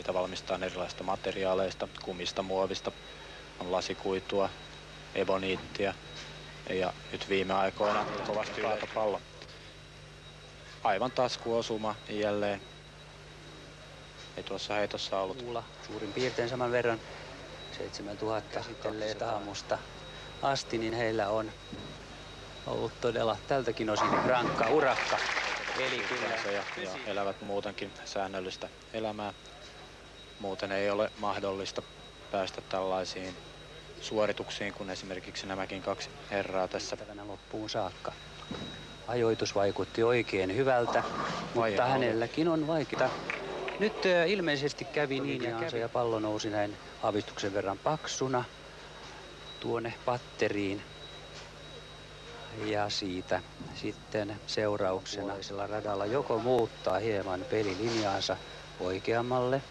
Niitä valmistetaan erilaisista materiaaleista, kumista, muovista, on lasikuitua, eboniittia ja nyt viime aikoina kovasti kaatopallo. Aivan taskuosuma jälleen. Ei tuossa heitossa ollut. Suurin piirtein saman verran 7000 käsitelleet aamusta asti, niin heillä on ollut todella tältäkin osin rankka urakka. Eli kyllä ja elävät muutenkin säännöllistä elämää. Muuten ei ole mahdollista päästä tällaisiin suorituksiin kuin esimerkiksi nämäkin kaksi herraa tässä. Loppuun saakka. Ajoitus vaikutti oikein hyvältä, mutta hänelläkin on vaikeaa. Nyt ilmeisesti kävi niin ja pallo nousi näin aavistuksen verran paksuna tuonne patteriin. Ja siitä sitten seurauksena radalla joko muuttaa hieman pelilinjaansa oikeammalle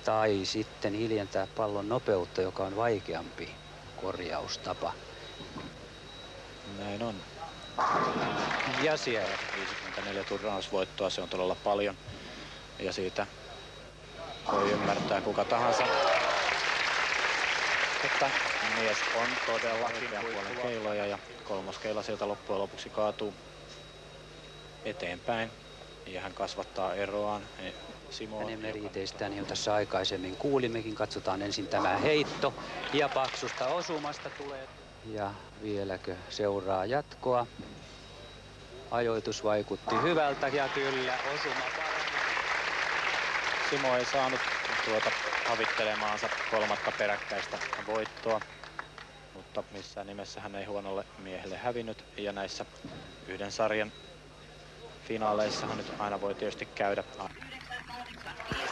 tai sitten hiljentää pallon nopeutta, joka on vaikeampi korjaustapa. Näin on. Ja siellä 54 turnausvoittoa, se on todella paljon. Ja siitä voi ymmärtää kuka tahansa, että mies on todellakin puolen keiloja ja kolmoskeila sieltä loppujen lopuksi kaatuu eteenpäin ja hän kasvattaa eroaan. Hänen meriteistään, jo tässä aikaisemmin kuulimmekin. Katsotaan ensin tämä heitto ja paksusta osumasta tulee. Ja vieläkö seuraa jatkoa? Ajoitus vaikutti hyvältä ja kyllä osuma paremmin. Simo ei saanut havittelemaansa kolmatta peräkkäistä voittoa, mutta missään nimessä hän ei huonolle miehelle hävinnyt. Ja näissä yhden sarjan finaaleissahan nyt aina voi tietysti käydä.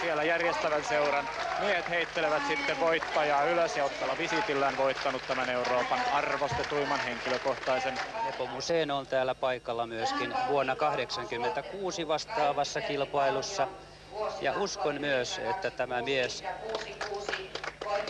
Siellä järjestävän seuran miehet heittelevät sitten voittajaa ylös ja Ottala Visitillään voittanut tämän Euroopan arvostetuimman henkilökohtaisen. Nepomucén on täällä paikalla myöskin vuonna 1986 vastaavassa kilpailussa. Ja uskon myös, että tämä mies